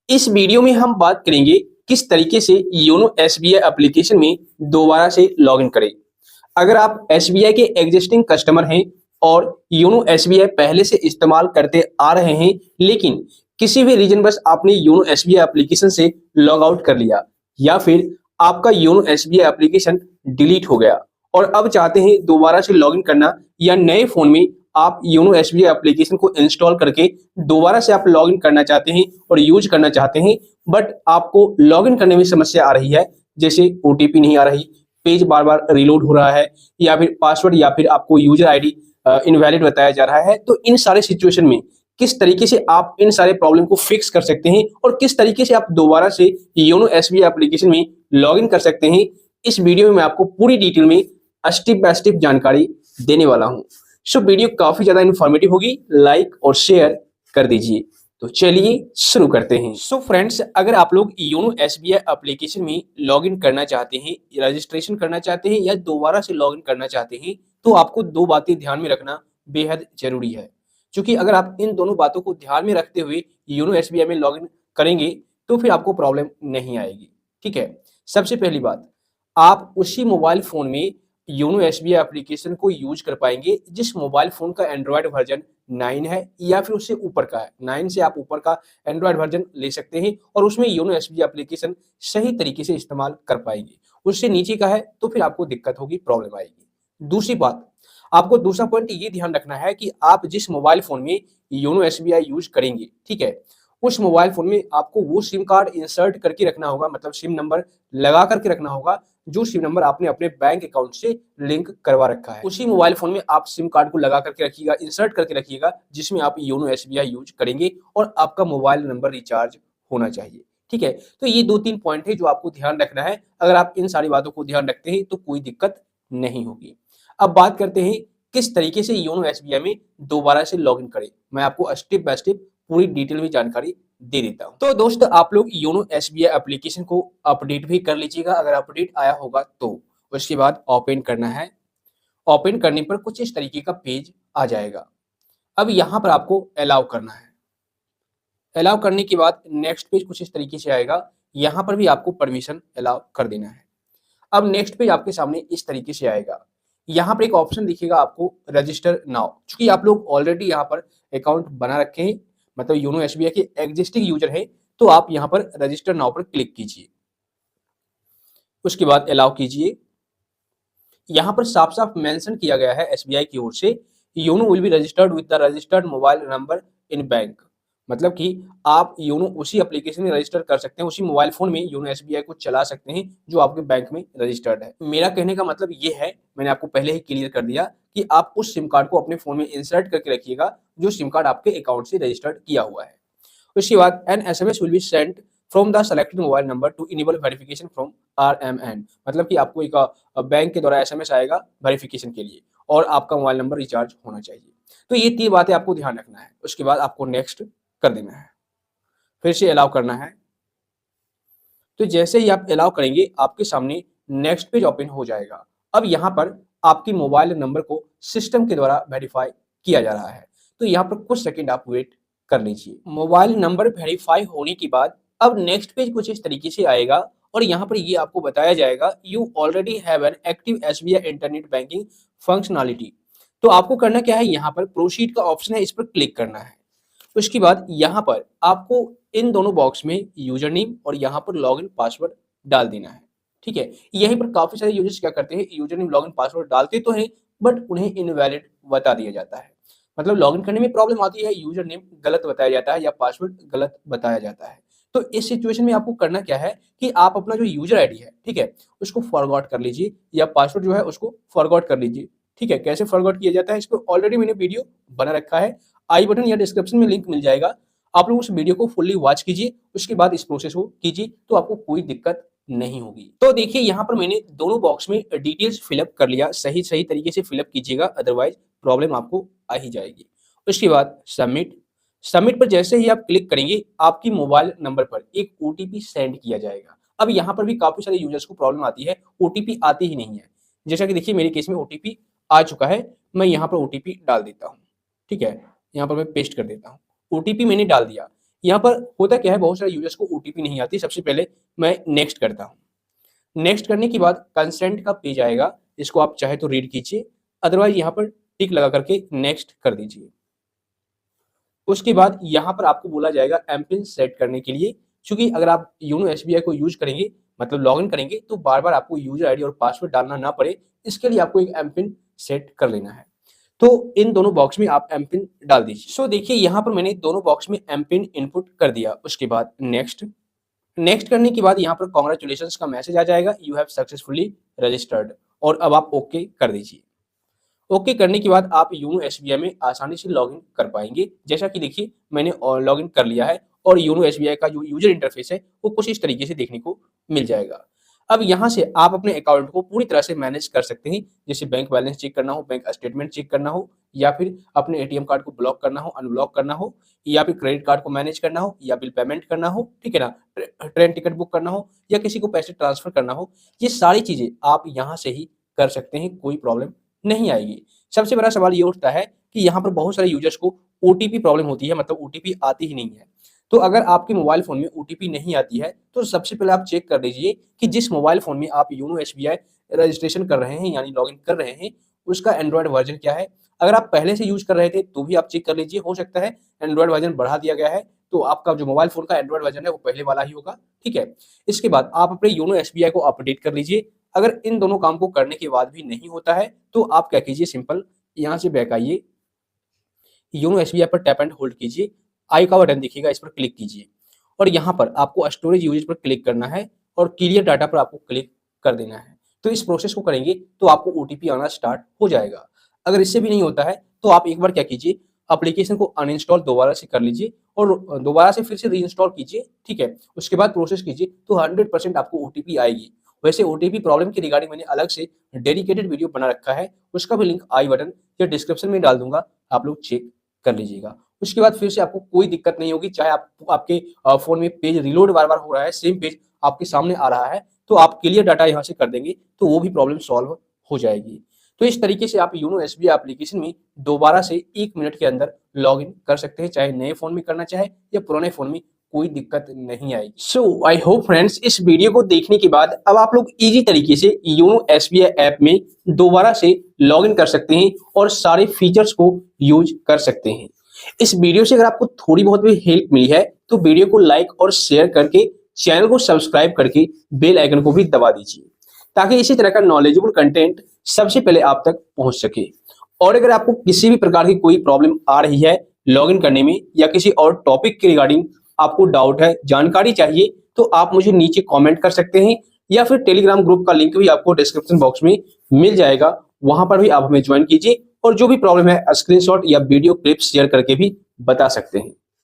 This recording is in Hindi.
इस वीडियो में हम बात करेंगे किस तरीके से योनो एसबीआई एप्लीकेशन में दोबारा से लॉगिन करें। अगर आप एसबीआई के एग्जिस्टिंग कस्टमर हैं और योनो एसबीआई पहले से इस्तेमाल करते आ रहे हैं, लेकिन किसी भी रीजन बस आपने योनो एसबीआई एप्लीकेशन से लॉग आउट कर लिया या फिर आपका योनो एसबीआई एप्लीकेशन डिलीट हो गया और अब चाहते हैं दोबारा से लॉगिन करना, या नए फोन में आप योनो एसबीआई एप्लीकेशन को इंस्टॉल करके दोबारा से आप लॉगिन करना चाहते हैं और यूज करना चाहते हैं, बट आपको लॉगिन करने में समस्या आ रही है, जैसे ओटीपी नहीं आ रही, पेज बार बार रिलोड हो रहा है, या फिर पासवर्ड या फिर आपको यूजर आईडी इनवैलिड बताया जा रहा है। तो इन सारे सिचुएशन में किस तरीके से आप इन सारे प्रॉब्लम को फिक्स कर सकते हैं और किस तरीके से आप दोबारा से योनो एसबीआई एप्लीकेशन में लॉगिन कर सकते हैं, इस वीडियो में मैं आपको पूरी डिटेल में स्टेप बाय स्टेप जानकारी देने वाला हूं। सो वीडियो काफी ज्यादा इन्फॉर्मेटिव होगी, लाइक और शेयर कर दीजिए। तो चलिए शुरू करते हैं। सो फ्रेंड्स, अगर आप लोग योनो एसबीआई एप्लीकेशन में लॉगिन करना चाहते हैं, रजिस्ट्रेशन करना चाहते हैं या दोबारा से लॉगिन करना चाहते हैं, तो आपको दो बातें ध्यान में रखना बेहद जरूरी है। क्योंकि अगर आप इन दोनों बातों को ध्यान में रखते हुए योनो एसबीआई में लॉगिन करेंगे तो फिर आपको प्रॉब्लम नहीं आएगी। ठीक है, सबसे पहली बात, आप उसी मोबाइल फोन में योनो एसबीआई एप्लीकेशन को यूज कर पाएंगे जिस मोबाइल फोन का एंड्रॉयड वर्जन 9 है या फिर उससे ऊपर का है। 9 से आप ऊपर का एंड्रॉयड वर्जन ले सकते हैं और उसमें योनो एसबीआई एप्लीकेशन सही तरीके से इस्तेमाल कर पाएंगे। उससे नीचे का है तो फिर आपको दिक्कत होगी, प्रॉब्लम आएगी। दूसरी बात, आपको दूसरा पॉइंट ये ध्यान रखना है कि आप जिस मोबाइल फोन में योनो एसबीआई यूज करेंगे, ठीक है, उस मोबाइल फोन में आपको वो सिम कार्ड इंसर्ट करके रखना होगा, मतलब सिम नंबर लगा करके रखना होगा जो सिम नंबर आपने अपने बैंक अकाउंट से लिंक करवा रखा है। उसी मोबाइल फोन में आप सिम कार्ड को लगा करके रखिएगा, इंसर्ट करके रखिएगा, जिसमें आप योनो एसबीआई यूज करेंगे और आपका मोबाइल नंबर रिचार्ज होना चाहिए। ठीक है, तो ये दो तीन पॉइंट है जो आपको ध्यान रखना है। अगर आप इन सारी बातों को ध्यान रखते हैं तो कोई दिक्कत नहीं होगी। अब बात करते हैं किस तरीके से योनो एसबीआई में दोबारा से लॉगिन करें। मैं आपको स्टेप बाय स्टेप पूरी डिटेल में जानकारी दे देता हूं। तो दोस्त, आप लोग योनो एसबीआई एप्लीकेशन को अपडेट भी कर लीजिएगा अगर अपडेट आया होगा तो। उसके बाद ओपन करना है। ओपन करने पर कुछ इस तरीके का पेज आ जाएगा। अब यहाँ पर आपको अलाउ करना है। अलाउ करने के बाद नेक्स्ट पेज कुछ इस तरीके से आएगा। यहाँ पर भी आपको परमिशन अलाउ कर देना है। अब नेक्स्ट पेज आपके सामने इस तरीके से आएगा। यहाँ पर एक ऑप्शन दिखेगा आपको रजिस्टर नाउ। चूंकि आप लोग ऑलरेडी यहाँ पर अकाउंट बना रखे हैं, मतलब योनो एसबीआई के एग्जिस्टिंग यूजर है, तो आप यहाँ पर रजिस्टर नाउ पर क्लिक कीजिए। उसके बाद अलाउ कीजिए। यहाँ पर साफ साफ मेंशन किया गया है एसबीआई की ओर से, YONO will be registered with the registered mobile number in bank. मतलब कि आप योनो उसी एप्लीकेशन में रजिस्टर कर सकते हैं, उसी मोबाइल फोन में योनो एसबीआई को चला सकते हैं जो आपके बैंक में रजिस्टर्ड है। मेरा कहने का मतलब ये है, मैंने आपको पहले ही क्लियर कर दिया कि आप उस सिम कार्ड को अपने फोन में इंसर्ट करके रखिएगा जो सिम कार्ड आपके अकाउंट से रजिस्टर्ड किया हुआ है। उसके बाद an SMS will be sent from the selected mobile number to enable verification from RMN. मतलब कि आपको एक बैंक के द्वारा एसएमएस आएगा वेरिफिकेशन के लिए और आपका मोबाइल नंबर रिचार्ज होना चाहिए। तो ये तीन बातें आपको ध्यान रखना है। उसके बाद आपको नेक्स्ट कर देना है, फिर से अलाउ करना है। तो जैसे ही आप अलाउ करेंगे आपके सामने नेक्स्ट पेज ओपन हो जाएगा। अब यहाँ पर आपकी मोबाइल नंबर को सिस्टम के द्वारा वेरीफाई किया जा रहा है, तो यहाँ पर कुछ सेकंड आप वेट कर लीजिए। मोबाइल नंबर वेरीफाई होने के बाद अब नेक्स्ट पेज कुछ इस तरीके से आएगा और यहाँ पर ये आपको बताया जाएगा you already have an active SBI internet banking functionality. तो आपको करना क्या है, यहाँ पर प्रोसीड का ऑप्शन है, इस पर क्लिक करना है। उसके बाद यहाँ पर आपको इन दोनों बॉक्स में यूजर नेम और यहाँ पर लॉगिन पासवर्ड डाल देना है। ठीक है, यहीं पर काफी सारे यूजर्स क्या करते हैं, यूजर नेम लॉगिन पासवर्ड डालते तो हैं बट उन्हें इनवैलिड बता दिया जाता है। मतलब लॉगिन करने में प्रॉब्लम आती है, यूजर नेम गलत बताया जाता है या पासवर्ड गलत बताया जाता है। तो इस सिचुएशन में आपको करना क्या है कि आप अपना जो यूजर आईडी है, ठीक है, उसको फॉरगॉट कर लीजिए या पासवर्ड जो है उसको फॉरगॉट कर लीजिए। ठीक है, कैसे फॉरगॉट किया जाता है इस पर ऑलरेडी मैंने वीडियो बना रखा है, आई बटन या डिस्क्रिप्शन में लिंक मिल जाएगा। आप लोग उस वीडियो को फुल्ली वॉच कीजिए, उसके बाद इस प्रोसेस को कीजिए तो आपको कोई दिक्कत नहीं होगी। तो देखिए यहाँ पर मैंने दोनों बॉक्स में डिटेल्स फिलअप कर लिया, सही सही तरीके से फिलअप कीजिएगा, अदरवाइज प्रॉब्लम आपको आ ही जाएगी। उसके बाद सबमिट। सबमिट पर जैसे ही आप क्लिक करेंगे आपकी मोबाइल नंबर पर एक ओटीपी सेंड किया जाएगा। अब यहाँ पर भी काफी सारे यूजर्स को प्रॉब्लम आती है, ओटीपी आती ही नहीं है। जैसा कि देखिए मेरे केस में ओटीपी आ चुका है, मैं यहाँ पर ओटीपी डाल देता हूँ। ठीक है, यहाँ पर मैं पेस्ट कर देता हूँ। ओटीपी मैंने डाल दिया। यहाँ पर होता क्या है, बहुत सारे यूजर्स को ओटीपी नहीं आती। सबसे पहले मैं नेक्स्ट करता हूँ। नेक्स्ट करने के बाद कंसेंट का पेज आएगा, इसको आप चाहे तो रीड कीजिए, अदरवाइज यहाँ पर टिक लगा करके नेक्स्ट कर दीजिए। उसके बाद यहाँ पर आपको बोला जाएगा एमपिन सेट करने के लिए, क्योंकि अगर आप योनो एसबीआई को यूज करेंगे, मतलब लॉगिन करेंगे, तो बार बार आपको यूजर आईडी और पासवर्ड डालना ना पड़े, इसके लिए आपको एक एमपिन सेट कर लेना है। तो इन दोनों बॉक्स में आप एमपिन डाल दीजिए। सो देखिए यहाँ पर मैंने दोनों बॉक्स में एमपिन इनपुट कर दिया। उसके बाद नेक्स्ट करने के बाद यहाँ पर कॉन्ग्रेचुलेशंस का मैसेज आ जाएगा, यू हैव सक्सेसफुली रजिस्टर्ड, और अब आप ओके कर दीजिए। ओके करने के बाद आप योनो एसबीआई में आसानी से लॉगिन कर पाएंगे। जैसा कि देखिए मैंने लॉगिन कर लिया है और योनो एसबीआई का जो यूजर इंटरफेस है वो कुछ इस तरीके से देखने को मिल जाएगा। अब यहाँ से आप अपने अकाउंट को पूरी तरह से मैनेज कर सकते हैं, जैसे बैंक बैलेंस चेक करना हो, बैंक स्टेटमेंट चेक करना हो, या फिर अपने एटीएम कार्ड को ब्लॉक करना हो, अनब्लॉक करना हो, या फिर क्रेडिट कार्ड को मैनेज करना हो, या बिल पेमेंट करना हो, ठीक है ना, ट्रेन टिकट बुक करना हो, या किसी को पैसे ट्रांसफर करना हो, ये सारी चीजें आप यहाँ से ही कर सकते हैं, कोई प्रॉब्लम नहीं आएगी। सबसे बड़ा सवाल ये उठता है कि यहाँ पर बहुत सारे यूजर्स को ओटीपी प्रॉब्लम होती है, मतलब ओटीपी आती ही नहीं है। तो अगर आपके मोबाइल फोन में ओटीपी नहीं आती है तो सबसे पहले आप चेक कर लीजिए कि जिस मोबाइल फोन में आप योनो एसबीआई रजिस्ट्रेशन कर रहे हैं, यानी लॉगिन कर रहे हैं, उसका एंड्रॉयड वर्जन क्या है। अगर आप पहले से यूज कर रहे थे तो भी आप चेक कर लीजिए, हो सकता है एंड्रॉयड वर्जन बढ़ा दिया गया है, तो आपका जो मोबाइल फोन का एंड्रॉयड वर्जन है वो पहले वाला ही होगा, ठीक है। इसके बाद आप अपने योनो एसबीआई को अपडेट कर लीजिए। अगर इन दोनों काम को करने के बाद भी नहीं होता है तो आप क्या कीजिए, सिंपल यहाँ से बैक आइए, योनो एसबीआई पर टैप एंड होल्ड कीजिए, आई का बटन दिखेगा, इस पर क्लिक कीजिए और यहाँ पर आपको स्टोरेज यूजेज पर क्लिक करना है और क्लियर डाटा पर आपको क्लिक कर देना है। तो इस प्रोसेस को करेंगे तो आपको ओटीपी आना स्टार्ट हो जाएगा। अगर इससे भी नहीं होता है तो आप एक बार क्या कीजिए, एप्लीकेशन को अनइंस्टॉल दोबारा से कर लीजिए और दोबारा से फिर से रीइंस्टॉल कीजिए, ठीक है। उसके बाद प्रोसेस कीजिए तो 100% आपको ओटीपी आएगी। वैसे ओटीपी प्रॉब्लम की रिगार्डिंग मैंने अलग से डेडिकेटेड वीडियो बना रखा है, उसका भी लिंक आई बटन या डिस्क्रिप्शन में डाल दूंगा, आप लोग चेक कर लीजिएगा। उसके बाद फिर से आपको कोई दिक्कत नहीं होगी, चाहे आपके फोन में पेज रिलोड बार बार हो रहा है, सेम पेज आपके सामने आ रहा है, तो आप क्लियर डाटा यहाँ से कर देंगे तो वो भी प्रॉब्लम सॉल्व हो जाएगी। तो इस तरीके से आप योनो एसबीआई एप्लीकेशन में दोबारा से 1 मिनट के अंदर लॉग इन कर सकते हैं, चाहे नए फोन में करना चाहे या पुराने फोन में, कोई दिक्कत नहीं आएगी। सो आई होप फ्रेंड्स, इस वीडियो को देखने के बाद अब आप लोग इजी तरीके से योनो एसबीआई ऐप में दोबारा से लॉग इन कर सकते हैं और सारे फीचर्स को यूज कर सकते हैं। इस वीडियो से अगर आपको थोड़ी बहुत भी हेल्प मिली है तो वीडियो को लाइक और शेयर करके चैनल को सब्सक्राइब करके बेल आइकन को भी दबा दीजिए, ताकि इसी तरह का नॉलेजेबल कंटेंट सबसे पहले आप तक पहुंच सके। और अगर आपको किसी भी प्रकार की कोई प्रॉब्लम आ रही है लॉगिन करने में या किसी और टॉपिक के रिगार्डिंग आपको डाउट है, जानकारी चाहिए, तो आप मुझे नीचे कमेंट कर सकते हैं या फिर टेलीग्राम ग्रुप का लिंक भी आपको डिस्क्रिप्शन बॉक्स में मिल जाएगा, वहां पर भी आप हमें ज्वाइन कीजिए और जो भी प्रॉब्लम है स्क्रीनशॉट या वीडियो क्लिप शेयर करके भी बता सकते हैं।